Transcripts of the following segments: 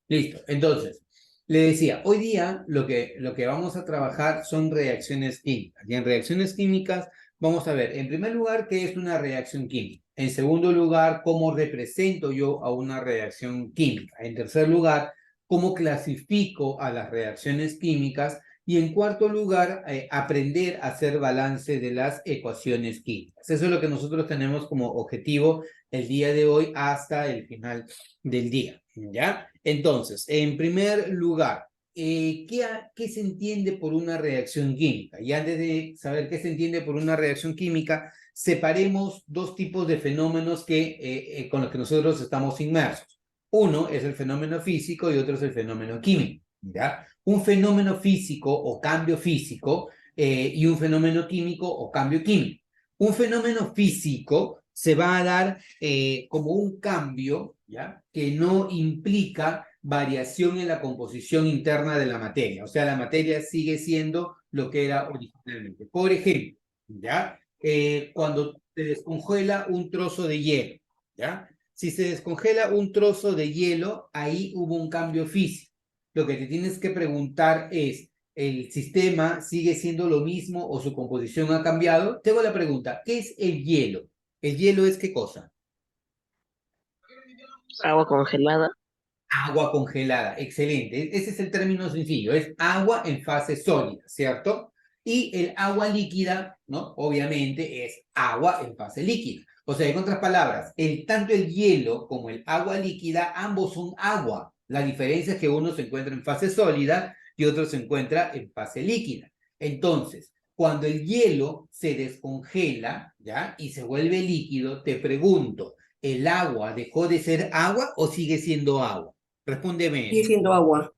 Listo. Entonces, le decía, hoy día lo que vamos a trabajar son reacciones químicas. Y en reacciones químicas vamos a ver, en primer lugar, qué es una reacción química. En segundo lugar, cómo represento yo a una reacción química. En tercer lugar, cómo clasifico a las reacciones químicas. Y en cuarto lugar, aprender a hacer balance de las ecuaciones químicas. Eso es lo que nosotros tenemos como objetivo el día de hoy hasta el final del día, ¿ya? Entonces, en primer lugar, ¿qué se entiende por una reacción química? Y antes de saber qué se entiende por una reacción química, separemos dos tipos de fenómenos con los que nosotros estamos inmersos. Uno es el fenómeno físico y otro es el fenómeno químico, ¿ya? Un fenómeno físico o cambio físico y un fenómeno químico o cambio químico. Un fenómeno físico se va a dar como un cambio, ¿ya? Que no implica variación en la composición interna de la materia. O sea, la materia sigue siendo lo que era originalmente. Por ejemplo, ¿ya? Cuando se descongela un trozo de hielo, ¿ya? Si se descongela un trozo de hielo, ahí hubo un cambio físico. Lo que te tienes que preguntar es, ¿el sistema sigue siendo lo mismo o su composición ha cambiado? Tengo la pregunta, ¿qué es el hielo? ¿El hielo es qué cosa? Agua congelada. Agua congelada, excelente. Ese es el término sencillo, es agua en fase sólida, ¿cierto? Y el agua líquida, ¿no? Obviamente es agua en fase líquida. O sea, en otras palabras, tanto el hielo como el agua líquida, ambos son agua. La diferencia es que uno se encuentra en fase sólida y otro se encuentra en fase líquida. Entonces, cuando el hielo se descongela, ¿ya? Y se vuelve líquido, te pregunto, ¿el agua dejó de ser agua o sigue siendo agua? Respóndeme Sigue eso. siendo agua.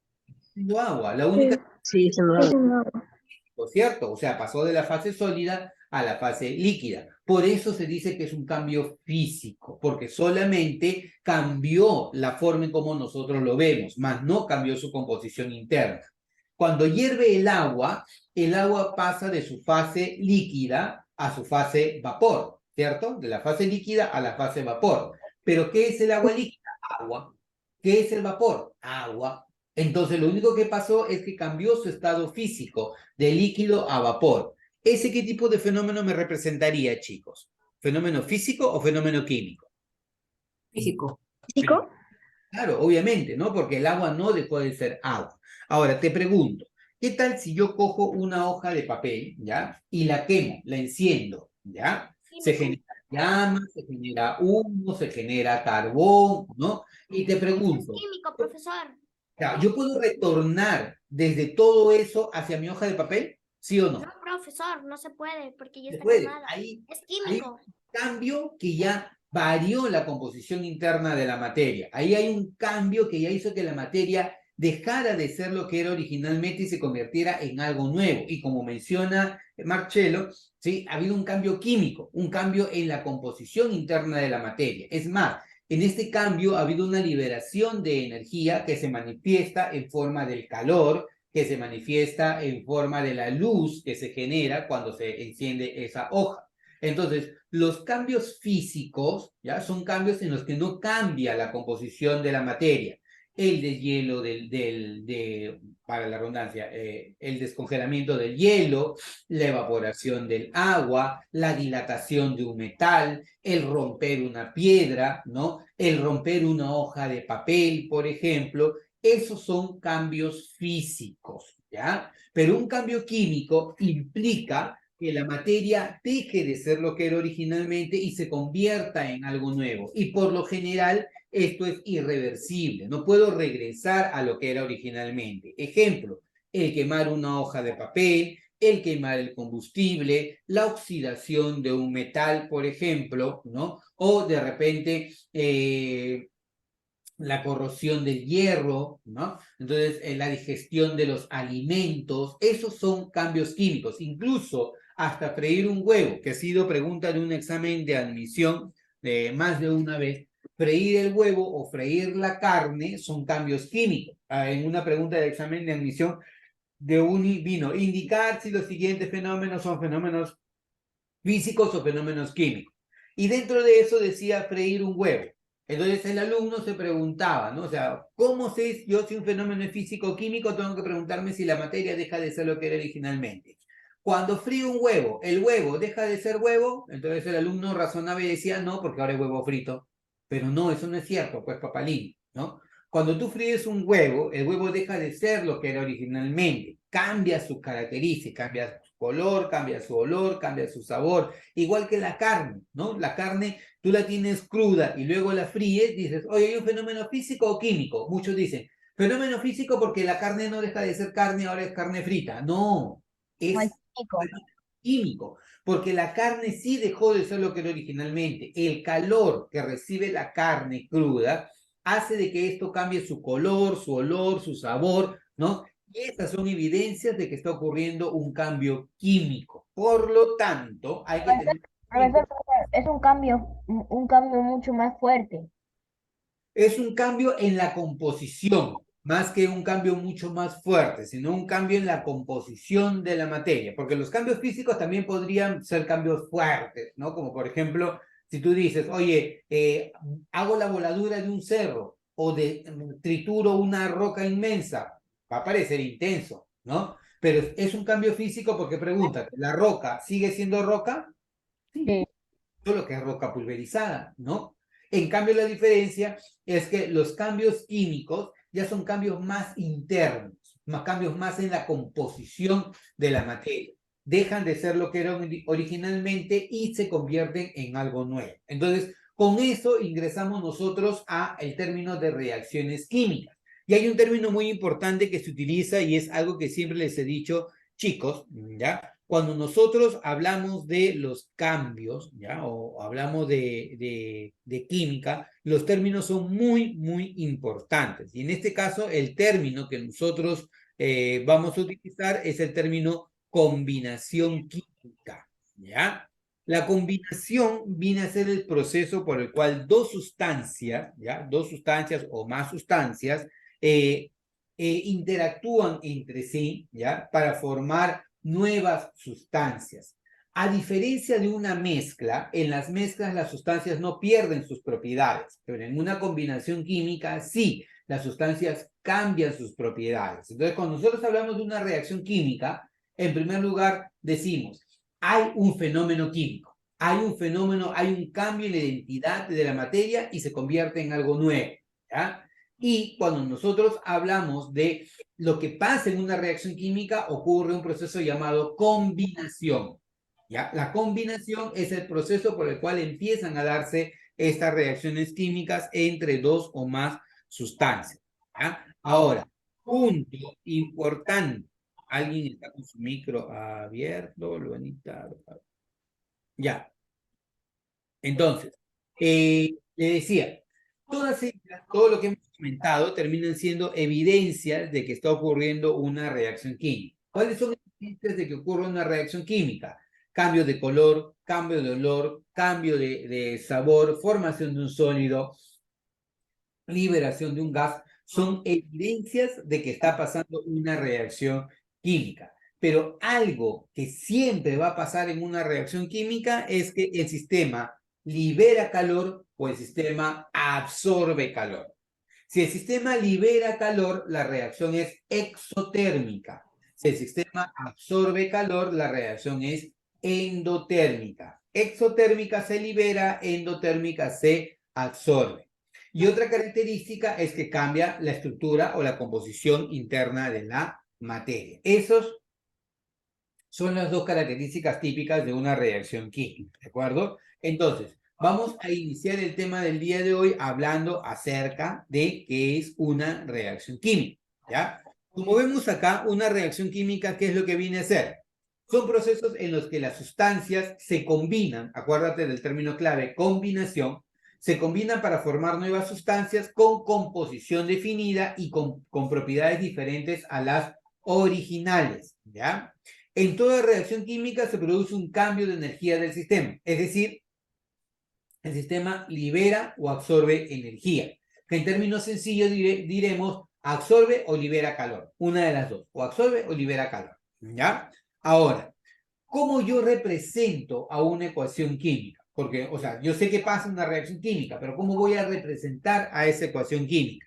Siendo agua, la única, Sí, Sí, se es nos un agua. ¿cierto? O sea, pasó de la fase sólida a la fase líquida. Por eso se dice que es un cambio físico, porque solamente cambió la forma en cómo nosotros lo vemos, más no cambió su composición interna. Cuando hierve el agua pasa de su fase líquida a su fase vapor, ¿cierto? De la fase líquida a la fase vapor. ¿Pero qué es el agua líquida? Agua. ¿Qué es el vapor? Agua. Entonces, lo único que pasó es que cambió su estado físico de líquido a vapor. ¿Ese qué tipo de fenómeno me representaría, chicos? ¿Fenómeno físico o fenómeno químico? Físico. ¿Chico? Claro, obviamente, ¿no? Porque el agua no dejó de ser agua. Ahora, te pregunto, ¿qué tal si yo cojo una hoja de papel, ¿ya? Y la quemo, la enciendo, ¿ya? Se genera llama, se genera humo, se genera carbón, ¿no? Y te pregunto, Químico, profesor. ¿ya? ¿Yo puedo retornar desde todo eso hacia mi hoja de papel? ¿Sí o No, no? profesor, no se puede porque ya Se está puede. quemada. Es Hay químico. un cambio que ya varió la composición interna de la materia. Ahí hay un cambio que ya hizo que la materia dejara de ser lo que era originalmente y se convirtiera en algo nuevo. Y como menciona Marcello, ¿sí? Ha habido un cambio químico, un cambio en la composición interna de la materia. Es más, en este cambio ha habido una liberación de energía que se manifiesta en forma del calor, que se manifiesta en forma de la luz que se genera cuando se enciende esa hoja. Entonces, los cambios físicos, ¿ya? Son cambios en los que no cambia la composición de la materia. El deshielo para la redundancia, el descongelamiento del hielo, la evaporación del agua, la dilatación de un metal, el romper una piedra, ¿no? El romper una hoja de papel, por ejemplo, esos son cambios físicos, ¿ya? Pero un cambio químico implica que la materia deje de ser lo que era originalmente y se convierta en algo nuevo. Y por lo general, esto es irreversible. No puedo regresar a lo que era originalmente. Ejemplo, el quemar una hoja de papel, el quemar el combustible, la oxidación de un metal, por ejemplo, ¿no? O de repente la corrosión del hierro, ¿no? Entonces, la digestión de los alimentos, esos son cambios químicos, incluso hasta freír un huevo, que ha sido pregunta de un examen de admisión más de una vez. Freír el huevo o freír la carne son cambios químicos. En una pregunta de examen de admisión vino indicar si los siguientes fenómenos son fenómenos físicos o fenómenos químicos. Y dentro de eso decía freír un huevo. Entonces el alumno se preguntaba, ¿no? O sea, ¿cómo sé yo si un fenómeno es físico o químico? Tengo que preguntarme si la materia deja de ser lo que era originalmente. Cuando frío un huevo, ¿el huevo deja de ser huevo? Entonces el alumno razonaba y decía, no, porque ahora es huevo frito. Pero no, eso no es cierto, pues papalín, ¿no? Cuando tú fríes un huevo, el huevo deja de ser lo que era originalmente. Cambia sus características, cambia su color, cambia su olor, cambia su sabor. Igual que la carne, ¿no? La carne tú la tienes cruda y luego la fríes, dices, oye, ¿hay un fenómeno físico o químico? Muchos dicen, fenómeno físico porque la carne no deja de ser carne, ahora es carne frita. No, Como el es químico. químico, porque la carne sí dejó de ser lo que era originalmente. El calor que recibe la carne cruda hace de que esto cambie su color, su olor, su sabor, ¿no? Y estas son evidencias de que está ocurriendo un cambio químico. Por lo tanto, hay que tener... Profesor, es un cambio mucho más fuerte. Es un cambio en la composición, más que un cambio mucho más fuerte, sino un cambio en la composición de la materia, porque los cambios físicos también podrían ser cambios fuertes, ¿no? Como por ejemplo, si tú dices, oye, hago la voladura de un cerro o trituro una roca inmensa, va a parecer intenso, ¿no? Pero es un cambio físico porque pregunta, ¿la roca sigue siendo roca? Sí, Sí. solo que es roca pulverizada, ¿no? En cambio, la diferencia es que los cambios químicos ya son cambios más internos, más cambios más en la composición de la materia. Dejan de ser lo que eran originalmente y se convierten en algo nuevo. Entonces, con eso ingresamos nosotros a el término de reacciones químicas. Y hay un término muy importante que se utiliza y es algo que siempre les he dicho, chicos, ¿ya? Cuando nosotros hablamos de los cambios, ¿ya? O hablamos de química, los términos son muy, muy importantes. Y en este caso, el término que nosotros vamos a utilizar es el término combinación química, ¿ya? La combinación viene a ser el proceso por el cual dos sustancias, ¿ya? Dos sustancias o más sustancias interactúan entre sí, ¿ya? Para formar nuevas sustancias. A diferencia de una mezcla, en las mezclas las sustancias no pierden sus propiedades, pero en una combinación química sí, las sustancias cambian sus propiedades. Entonces, cuando nosotros hablamos de una reacción química, en primer lugar decimos, hay un fenómeno químico, hay un fenómeno, hay un cambio en la identidad de la materia y se convierte en algo nuevo, ¿ya? Y cuando nosotros hablamos de lo que pasa en una reacción química, ocurre un proceso llamado combinación. ¿Ya? La combinación es el proceso por el cual empiezan a darse estas reacciones químicas entre dos o más sustancias. ¿Ya? Ahora, punto importante. ¿Alguien está con su micro abierto? Luanita. Ya. Entonces, le decía, todas ellas, todo lo que hemos comentado terminan siendo evidencias de que está ocurriendo una reacción química. ¿Cuáles son las evidencias de que ocurre una reacción química? Cambio de color, cambio de olor, cambio de sabor, formación de un sólido, liberación de un gas, son evidencias de que está pasando una reacción química. Pero algo que siempre va a pasar en una reacción química es que el sistema libera calor o el sistema absorbe calor. Si el sistema libera calor, la reacción es exotérmica. Si el sistema absorbe calor, la reacción es endotérmica. Exotérmica se libera, endotérmica se absorbe. Y otra característica es que cambia la estructura o la composición interna de la materia. Esos son las dos características típicas de una reacción química, ¿de acuerdo? Entonces, vamos a iniciar el tema del día de hoy hablando acerca de qué es una reacción química, ¿ya? Como vemos acá, una reacción química, ¿qué es lo que viene a ser? Son procesos en los que las sustancias se combinan, acuérdate del término clave, combinación, se combinan para formar nuevas sustancias con composición definida y con propiedades diferentes a las originales, ¿ya? En toda reacción química se produce un cambio de energía del sistema, es decir, el sistema libera o absorbe energía, que en términos sencillos diremos absorbe o libera calor, una de las dos, o absorbe o libera calor, ¿ya? Ahora, ¿cómo yo represento a una ecuación química? Porque, o sea, yo sé que pasa una reacción química, pero ¿cómo voy a representar a esa ecuación química?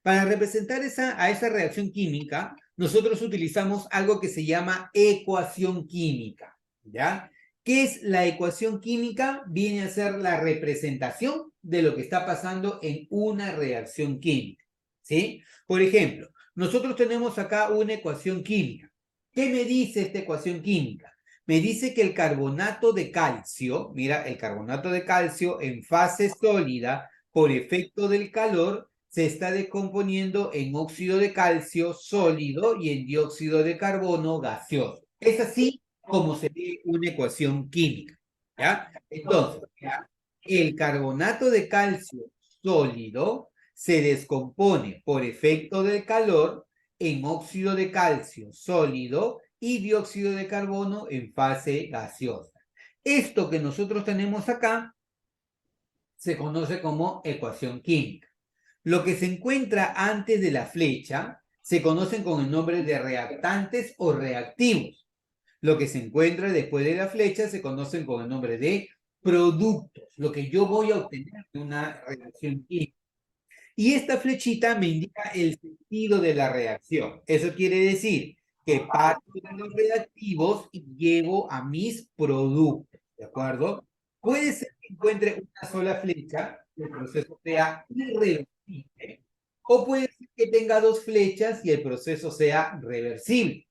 Para representar a esa reacción química, nosotros utilizamos algo que se llama ecuación química, ¿ya? ¿Qué es la ecuación química? Viene a ser la representación de lo que está pasando en una reacción química, ¿sí? Por ejemplo, nosotros tenemos acá una ecuación química. ¿Qué me dice esta ecuación química? Me dice que el carbonato de calcio, mira, el carbonato de calcio en fase sólida, por efecto del calor, se está descomponiendo en óxido de calcio sólido y en dióxido de carbono gaseoso. Es así como se ve una ecuación química, ¿ya? Entonces, ¿ya? El carbonato de calcio sólido se descompone por efecto del calor en óxido de calcio sólido y dióxido de carbono en fase gaseosa. Esto que nosotros tenemos acá se conoce como ecuación química. Lo que se encuentra antes de la flecha se conocen con el nombre de reactantes o reactivos. Lo que se encuentra después de la flecha se conocen con el nombre de productos, lo que yo voy a obtener de una reacción química. Y esta flechita me indica el sentido de la reacción. Eso quiere decir que parto de los reactivos y llego a mis productos, ¿de acuerdo? Puede ser que encuentre una sola flecha, el proceso sea irreversible, o puede ser que tenga dos flechas y el proceso sea reversible.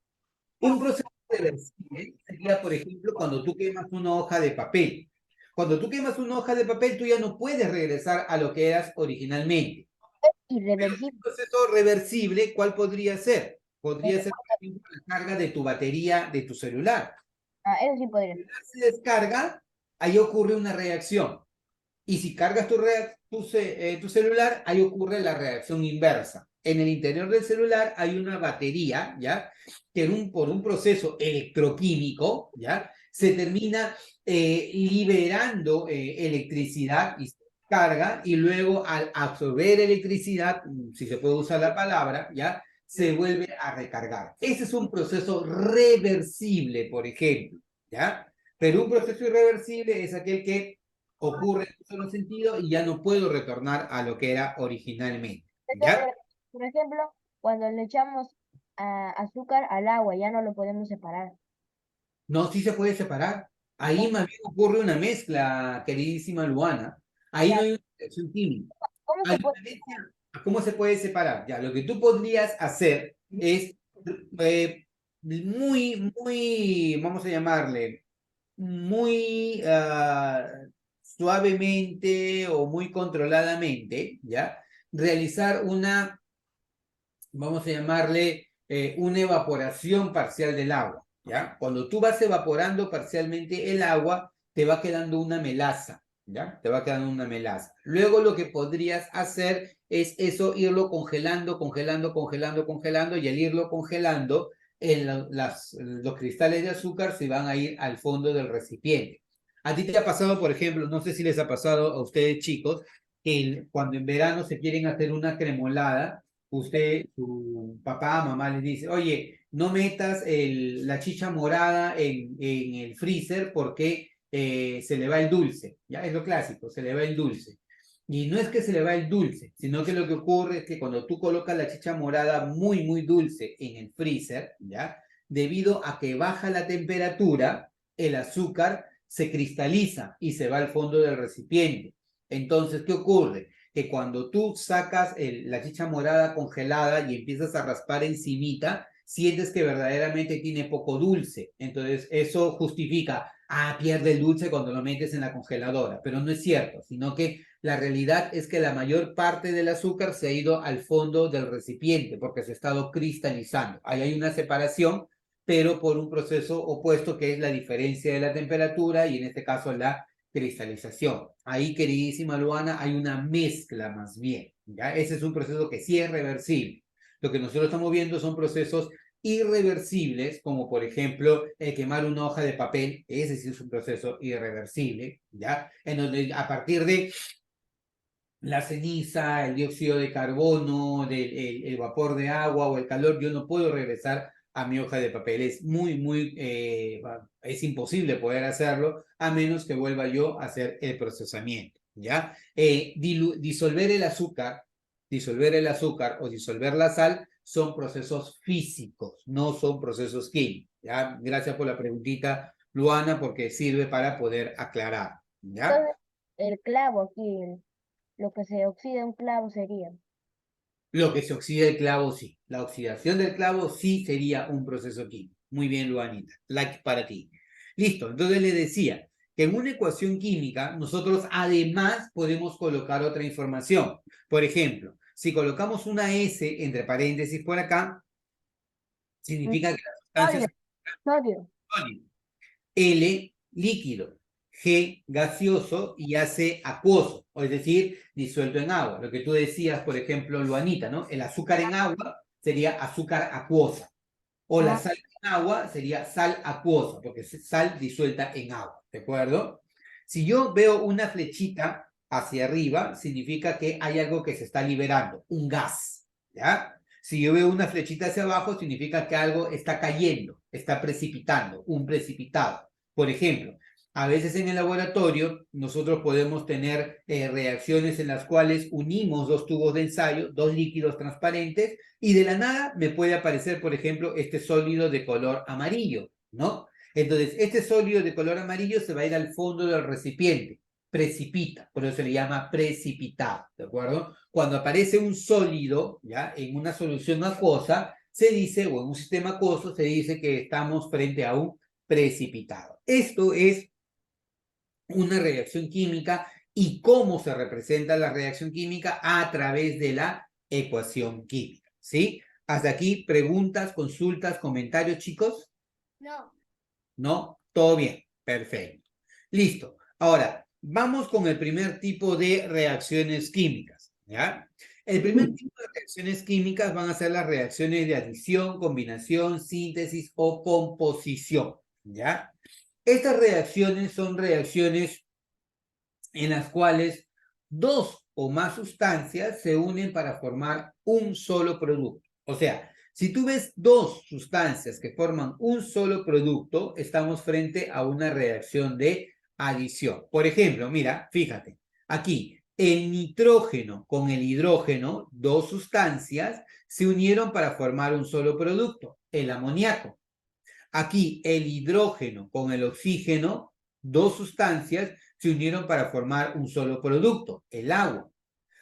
Un proceso reversible sería, por ejemplo, cuando tú quemas una hoja de papel. Cuando tú quemas una hoja de papel, tú ya no puedes regresar a lo que eras originalmente. Un Irreversible. proceso reversible, ¿cuál podría ser? Podría ser, por ejemplo, la carga de tu batería de tu celular. Ah, eso sí podría ser. Se descarga, ahí ocurre una reacción. Y si cargas tu celular, ahí ocurre la reacción inversa. En el interior del celular hay una batería, ¿ya? Que por un proceso electroquímico, ¿ya? Se termina liberando electricidad y se carga, y luego al absorber electricidad, si se puede usar la palabra, ¿ya? Se vuelve a recargar. Ese es un proceso reversible, por ejemplo, ¿ya? Pero un proceso irreversible es aquel que ocurre en un solo sentido y ya no puedo retornar a lo que era originalmente, ¿ya? Por ejemplo, cuando le echamos azúcar al agua, ya no lo podemos separar. No, sí se puede separar. Ahí más bien ocurre una mezcla, queridísima Luana. Ahí no Ya, hay una reacción química. ¿cómo A se puede? diferencia, ¿cómo se puede separar? Ya, lo que tú podrías hacer es muy, vamos a llamarle, muy suavemente o muy controladamente, ¿ya? Realizar una, vamos a llamarle, una evaporación parcial del agua, ¿ya? Cuando tú vas evaporando parcialmente el agua, te va quedando una melaza, ¿ya? Te va quedando una melaza. Luego lo que podrías hacer es eso, irlo congelando, congelando, congelando, congelando, y al irlo congelando, los cristales de azúcar se van a ir al fondo del recipiente. A ti te ha pasado, por ejemplo, no sé si les ha pasado a ustedes chicos, que cuando en verano se quieren hacer una cremolada, usted, su papá, mamá les dice, oye, no metas la chicha morada en el freezer porque se le va el dulce. Ya es lo clásico, se le va el dulce. Y no es que se le va el dulce, sino que lo que ocurre es que cuando tú colocas la chicha morada muy, muy dulce en el freezer, ¿ya? Debido a que baja la temperatura, el azúcar se cristaliza y se va al fondo del recipiente. Entonces, ¿qué ocurre? Que cuando tú sacas la chicha morada congelada y empiezas a raspar encimita, sientes que verdaderamente tiene poco dulce. Entonces, eso justifica, pierde el dulce cuando lo metes en la congeladora. Pero no es cierto, sino que la realidad es que la mayor parte del azúcar se ha ido al fondo del recipiente porque se ha estado cristalizando. Ahí hay una separación, pero por un proceso opuesto que es la diferencia de la temperatura y en este caso la cristalización. Ahí, queridísima Luana, hay una mezcla más bien, ¿ya? Ese es un proceso que sí es reversible. Lo que nosotros estamos viendo son procesos irreversibles, como por ejemplo quemar una hoja de papel, ese sí es un proceso irreversible, ¿ya? En donde a partir de la ceniza, el dióxido de carbono, el vapor de agua o el calor, yo no puedo regresar a mi hoja de papel. Es es imposible poder hacerlo a menos que vuelva yo a hacer el procesamiento, ¿ya? Disolver el azúcar o disolver la sal son procesos físicos, no son procesos químicos, ¿ya? Gracias por la preguntita, Luana, porque sirve para poder aclarar, ¿ya? Entonces, el clavo aquí, lo que se oxida un clavo sería. Lo que se oxida el clavo, sí. La oxidación del clavo sí sería un proceso químico. Muy bien, Luanita. Like para ti. Listo. Entonces le decía que en una ecuación química nosotros además podemos colocar otra información. Por ejemplo, si colocamos una S entre paréntesis por acá, significa que la sustancia Sodio, es sodio. sólido. L, líquido. G, gaseoso y AC, acuoso, o es decir, disuelto en agua. Lo que tú decías, por ejemplo, Luanita, ¿no? El azúcar en agua sería azúcar acuosa, o la Ah, sal en agua sería sal acuosa, porque es sal disuelta en agua, ¿de acuerdo? Si yo veo una flechita hacia arriba, significa que hay algo que se está liberando, un gas, ¿ya? Si yo veo una flechita hacia abajo, significa que algo está cayendo, está precipitando, un precipitado. Por ejemplo, a veces en el laboratorio nosotros podemos tener reacciones en las cuales unimos dos tubos de ensayo, dos líquidos transparentes, y de la nada me puede aparecer, por ejemplo, este sólido de color amarillo, ¿no? Entonces, este sólido de color amarillo se va a ir al fondo del recipiente, precipita, por eso se le llama precipitado, ¿de acuerdo? Cuando aparece un sólido, ¿ya? En una solución acuosa, se dice, o en un sistema acuoso, se dice que estamos frente a un precipitado. Esto es una reacción química y cómo se representa la reacción química a través de la ecuación química, ¿sí? Hasta aquí, preguntas, consultas, comentarios, chicos. No. ¿No? Todo bien, perfecto. Listo. Ahora, vamos con el primer tipo de reacciones químicas, ¿ya? El primer tipo de reacciones químicas van a ser las reacciones de adición, combinación, síntesis o composición, ¿ya? Estas reacciones son reacciones en las cuales dos o más sustancias se unen para formar un solo producto. O sea, si tú ves dos sustancias que forman un solo producto, estamos frente a una reacción de adición. Por ejemplo, mira, fíjate, aquí el nitrógeno con el hidrógeno, dos sustancias, se unieron para formar un solo producto, el amoníaco. Aquí el hidrógeno con el oxígeno, dos sustancias, se unieron para formar un solo producto, el agua.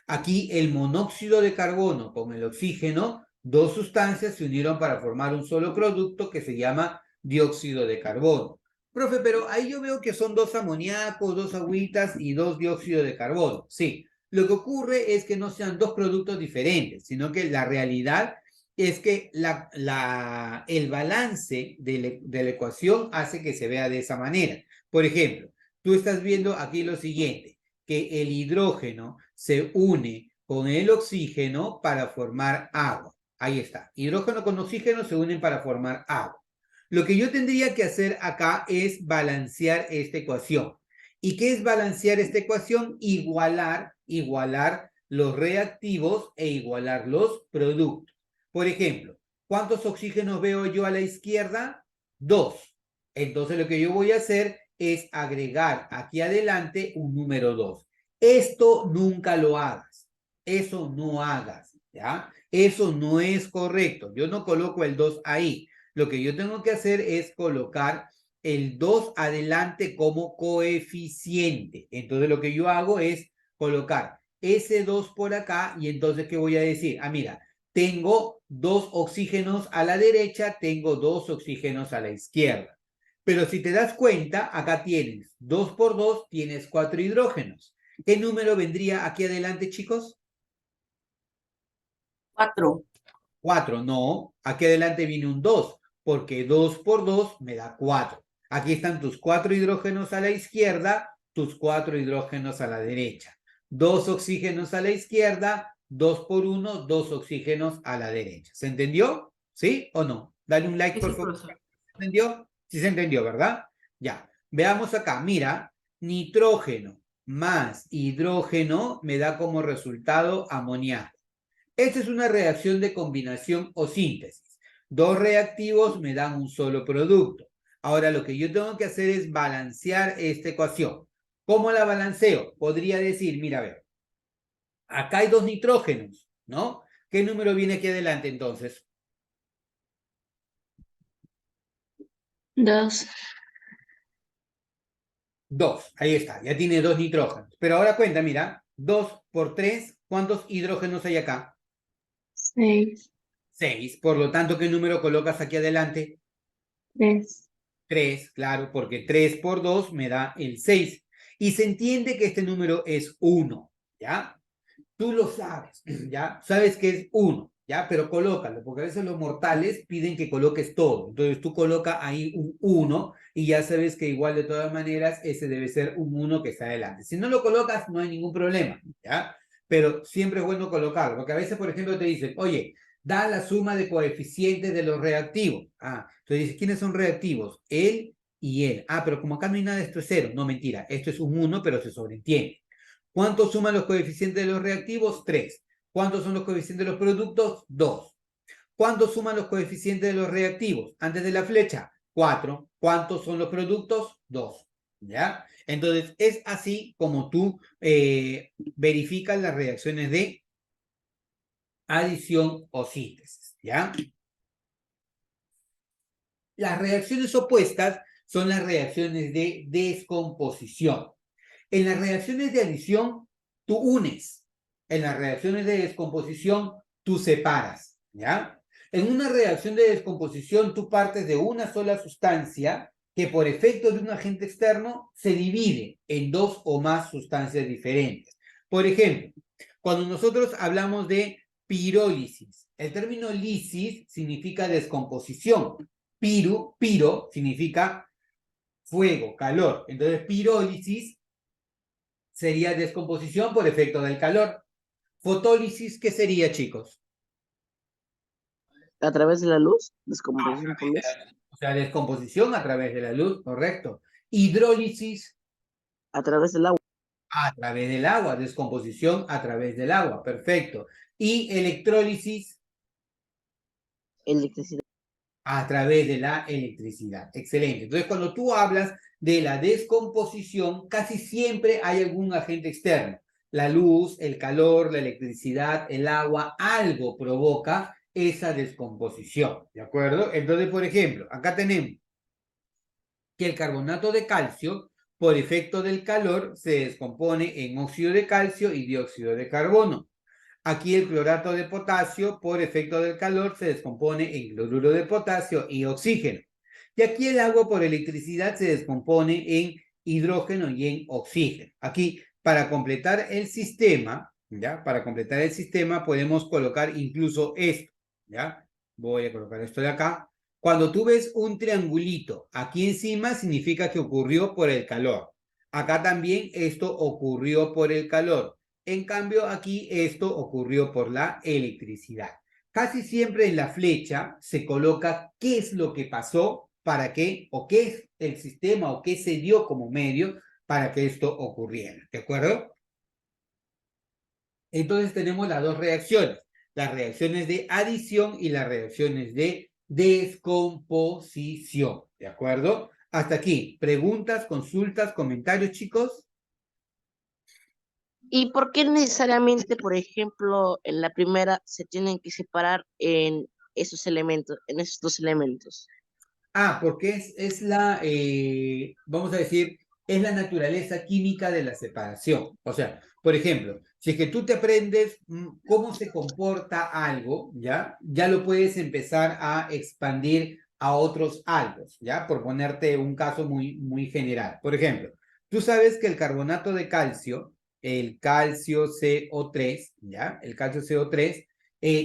Aquí el monóxido de carbono con el oxígeno, dos sustancias se unieron para formar un solo producto que se llama dióxido de carbono. Profe, pero ahí yo veo que son dos amoníacos, dos agüitas y dos dióxido de carbono. Sí, lo que ocurre es que no sean dos productos diferentes, sino que la realidad es que el balance de la ecuación hace que se vea de esa manera. Por ejemplo, tú estás viendo aquí lo siguiente, que el hidrógeno se une con el oxígeno para formar agua. Ahí está. Hidrógeno con oxígeno se unen para formar agua. Lo que yo tendría que hacer acá es balancear esta ecuación. ¿Y qué es balancear esta ecuación? Igualar los reactivos e igualar los productos. Por ejemplo, ¿cuántos oxígenos veo yo a la izquierda? Dos. Entonces lo que yo voy a hacer es agregar aquí adelante un número 2. Esto nunca lo hagas. Eso no hagas, ¿ya? Eso no es correcto. Yo no coloco el 2 ahí. Lo que yo tengo que hacer es colocar el 2 adelante como coeficiente. Entonces lo que yo hago es colocar ese 2 por acá y entonces ¿qué voy a decir? Ah, mira, tengo dos oxígenos a la derecha, tengo dos oxígenos a la izquierda. Pero si te das cuenta, acá tienes 2 por 2, tienes 4 hidrógenos. ¿Qué número vendría aquí adelante, chicos? 4. 4, no. Aquí adelante viene un 2, porque 2 por 2 me da 4. Aquí están tus 4 hidrógenos a la izquierda, tus 4 hidrógenos a la derecha. 2 oxígenos a la izquierda, 2 por 1, 2 oxígenos a la derecha. ¿Se entendió? ¿Sí o no? Dale un like, por favor. ¿Se entendió? Sí se entendió, ¿verdad? Ya. Veamos acá. Mira, nitrógeno más hidrógeno me da como resultado amoníaco. Esta es una reacción de combinación o síntesis. Dos reactivos me dan un solo producto. Ahora lo que yo tengo que hacer es balancear esta ecuación. ¿Cómo la balanceo? Podría decir, mira, a ver, acá hay dos nitrógenos, ¿no? ¿Qué número viene aquí adelante entonces? 2. 2, ahí está, ya tiene dos nitrógenos. Pero ahora cuenta, mira, 2 por 3, ¿cuántos hidrógenos hay acá? 6. 6, por lo tanto, ¿qué número colocas aquí adelante? 3. 3, claro, porque 3 por 2 me da el 6. Y se entiende que este número es 1, ¿ya? Tú lo sabes, ¿ya? Sabes que es 1, ¿ya? Pero colócalo, porque a veces los mortales piden que coloques todo. Entonces tú coloca ahí un 1 y ya sabes que igual de todas maneras ese debe ser un 1 que está adelante. Si no lo colocas, no hay ningún problema, ¿ya? Pero siempre es bueno colocarlo, porque a veces, por ejemplo, te dicen, oye, da la suma de coeficientes de los reactivos. Ah, entonces dices, ¿quiénes son reactivos? Él y él. Ah, pero como acá no hay nada, esto es 0. No, mentira, esto es un 1, pero se sobreentiende. ¿Cuántos suman los coeficientes de los reactivos? 3. ¿Cuántos son los coeficientes de los productos? 2. ¿Cuántos suman los coeficientes de los reactivos? Antes de la flecha, 4. ¿Cuántos son los productos? 2. ¿Ya? Entonces, es así como tú verificas las reacciones de adición o síntesis. ¿Ya? Las reacciones opuestas son las reacciones de descomposición. En las reacciones de adición, tú unes. En las reacciones de descomposición, tú separas, ¿ya? En una reacción de descomposición, tú partes de una sola sustancia que por efecto de un agente externo se divide en dos o más sustancias diferentes. Por ejemplo, cuando nosotros hablamos de pirólisis, el término lisis significa descomposición. Piro significa fuego, calor. Entonces, pirólisis sería descomposición por efecto del calor. Fotólisis, ¿qué sería, chicos? A través de la luz, descomposición por luz. O sea, descomposición a través de la luz, correcto. Hidrólisis A través del agua. a través del agua, descomposición a través del agua, perfecto. Y electrólisis Electricidad. a través de la electricidad. Excelente. Entonces, cuando tú hablas de la descomposición, casi siempre hay algún agente externo. La luz, el calor, la electricidad, el agua, algo provoca esa descomposición, ¿de acuerdo? Entonces, por ejemplo, acá tenemos que el carbonato de calcio, por efecto del calor, se descompone en óxido de calcio y dióxido de carbono. Aquí el clorato de potasio, por efecto del calor, se descompone en cloruro de potasio y oxígeno. Y aquí el agua por electricidad se descompone en hidrógeno y en oxígeno. Aquí, para completar el sistema, ¿ya? Para completar el sistema podemos colocar incluso esto, ¿ya? Voy a colocar esto de acá. Cuando tú ves un triangulito aquí encima, significa que ocurrió por el calor. Acá también esto ocurrió por el calor. En cambio, aquí esto ocurrió por la electricidad. Casi siempre en la flecha se coloca qué es lo que pasó para que, o qué es el sistema, o qué se dio como medio para que esto ocurriera. ¿De acuerdo? Entonces tenemos las dos reacciones, las reacciones de adición y las reacciones de descomposición. ¿De acuerdo? Hasta aquí. ¿Preguntas, consultas, comentarios, chicos? ¿Y por qué necesariamente, por ejemplo, en la primera se tienen que separar en esos elementos, en esos dos elementos? Ah, porque es la, vamos a decir, es la naturaleza química de la separación. O sea, por ejemplo, si es que tú te aprendes cómo se comporta algo, ¿ya? Ya lo puedes empezar a expandir a otros algos, ¿ya? Por ponerte un caso muy general. Por ejemplo, tú sabes que el carbonato de calcio, el calcio CO3, ¿ya? El calcio CO3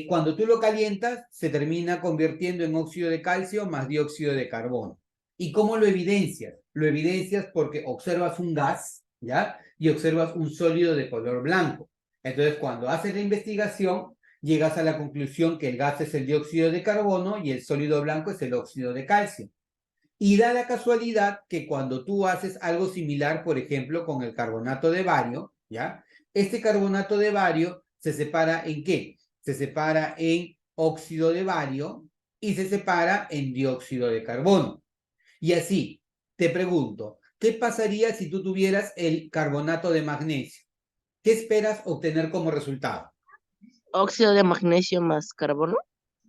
cuando tú lo calientas, se termina convirtiendo en óxido de calcio más dióxido de carbono. ¿Y cómo lo evidencias? Lo evidencias porque observas un gas, ¿ya? Y observas un sólido de color blanco. Entonces, cuando haces la investigación, llegas a la conclusión que el gas es el dióxido de carbono y el sólido blanco es el óxido de calcio. Y da la casualidad que cuando tú haces algo similar, por ejemplo, con el carbonato de bario, ¿ya? Este carbonato de bario se separa en ¿qué? Se separa en óxido de bario y se separa en dióxido de carbono. Y así, te pregunto, ¿qué pasaría si tú tuvieras el carbonato de magnesio? ¿Qué esperas obtener como resultado? Óxido de magnesio más carbono.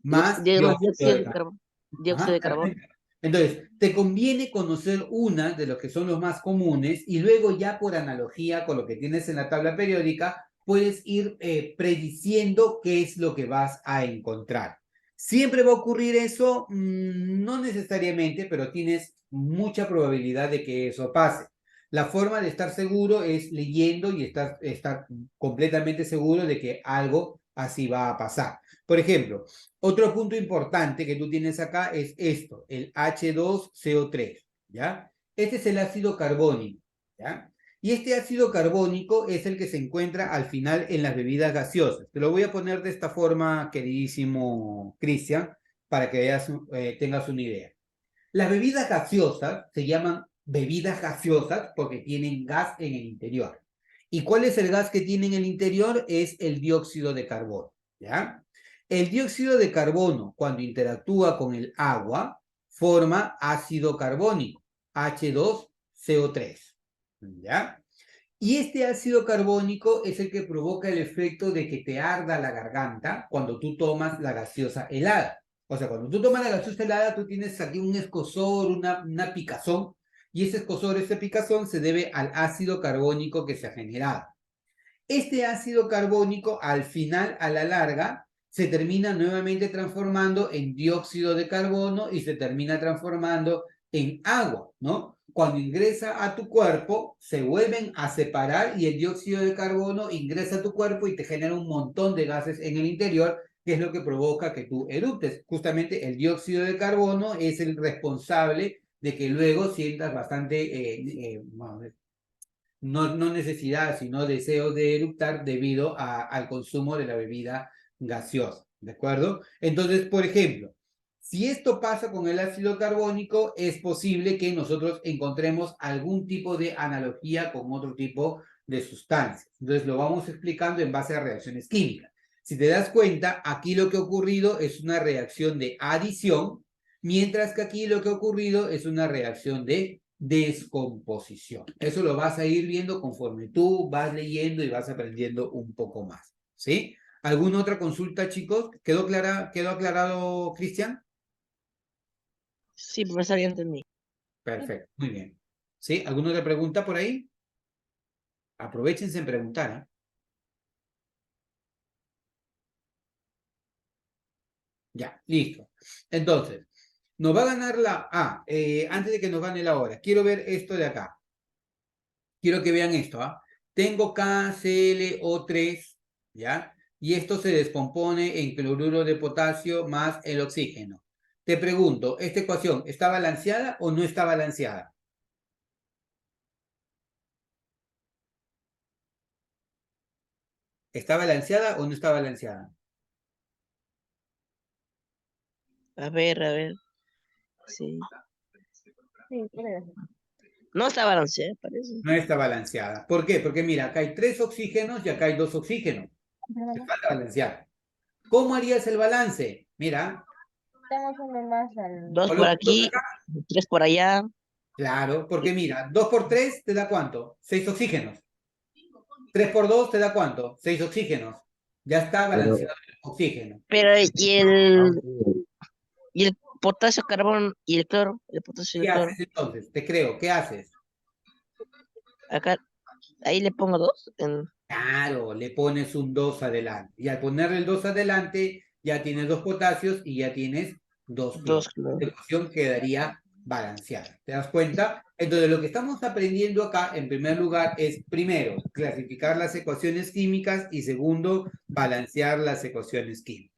Más Más dióxido dióxido de de carbono. carbono. Dióxido Ajá, de carbono. perfecto. Entonces, te conviene conocer una de los que son los más comunes y luego ya por analogía con lo que tienes en la tabla periódica, puedes ir prediciendo qué es lo que vas a encontrar. ¿Siempre va a ocurrir eso? No necesariamente, pero tienes mucha probabilidad de que eso pase. La forma de estar seguro es leyendo y estar completamente seguro de que algo así va a pasar. Por ejemplo, otro punto importante que tú tienes acá es esto, el H2CO3, ¿ya? Este es el ácido carbónico, ¿ya? Y este ácido carbónico es el que se encuentra al final en las bebidas gaseosas. Te lo voy a poner de esta forma, queridísimo Cristian, para que tengas una idea. Las bebidas gaseosas se llaman bebidas gaseosas porque tienen gas en el interior. ¿Y cuál es el gas que tiene en el interior? Es el dióxido de carbono, ¿ya? El dióxido de carbono, cuando interactúa con el agua, forma ácido carbónico, H2CO3, ¿ya? Y este ácido carbónico es el que provoca el efecto de que te arda la garganta cuando tú tomas la gaseosa helada. O sea, cuando tú tomas la gaseosa helada, tú tienes aquí un escozor, una picazón, y ese escozor, ese picazón se debe al ácido carbónico que se ha generado. Este ácido carbónico, al final, a la larga, se termina nuevamente transformando en dióxido de carbono y se termina transformando en agua, ¿no? Cuando ingresa a tu cuerpo, se vuelven a separar y el dióxido de carbono ingresa a tu cuerpo y te genera un montón de gases en el interior, que es lo que provoca que tú eruptes. Justamente el dióxido de carbono es el responsable de que luego sientas bastante, no necesidad, sino deseo de eructar debido al consumo de la bebida gaseosa, ¿de acuerdo? Entonces, por ejemplo, si esto pasa con el ácido carbónico, es posible que nosotros encontremos algún tipo de analogía con otro tipo de sustancias. Entonces, lo vamos explicando en base a reacciones químicas. Si te das cuenta, aquí lo que ha ocurrido es una reacción de adición, mientras que aquí lo que ha ocurrido es una reacción de descomposición. Eso lo vas a ir viendo conforme tú vas leyendo y vas aprendiendo un poco más, ¿sí? ¿Alguna otra consulta, chicos? ¿Quedó aclarado, Cristian? Sí, profesor, ya entendí. Perfecto, muy bien. ¿Sí? ¿Alguna otra pregunta por ahí? Aprovechense en preguntar, ¿eh? Ya, listo. Entonces, nos va a ganar la... antes de que nos gane la hora, quiero ver esto de acá. Quiero que vean esto, ¿ah? Tengo KClO3, ¿ya? Y esto se descompone en cloruro de potasio más el oxígeno. Te pregunto, ¿esta ecuación está balanceada o no está balanceada? ¿Está balanceada o no está balanceada? A ver. Sí. Sí, puede ser. No está balanceada, parece. No está balanceada. ¿Por qué? Porque mira, acá hay 3 oxígenos y acá hay 2 oxígenos. Te falta balancear. ¿Cómo harías el balance? Mira, Tenemos uno más al... Dos por coloco 2 aquí, acá. tres por allá. Claro, porque mira, 2 por 3 te da ¿cuánto? 6 oxígenos. 3 por 2 te da ¿cuánto? 6 oxígenos. Ya está balanceado el oxígeno. Pero, y el potasio, carbón y el cloro, el potasio y ¿Qué el cloro. haces entonces? Te creo, ¿qué haces? Acá, ahí le pongo dos. Claro, le pones un 2 adelante. Y al ponerle el 2 adelante, ya tienes 2 potasios y ya tienes 2 Dos cloros. cloro. La ecuación quedaría balanceada. ¿Te das cuenta? Entonces, lo que estamos aprendiendo acá, en primer lugar, es primero, clasificar las ecuaciones químicas y segundo, balancear las ecuaciones químicas.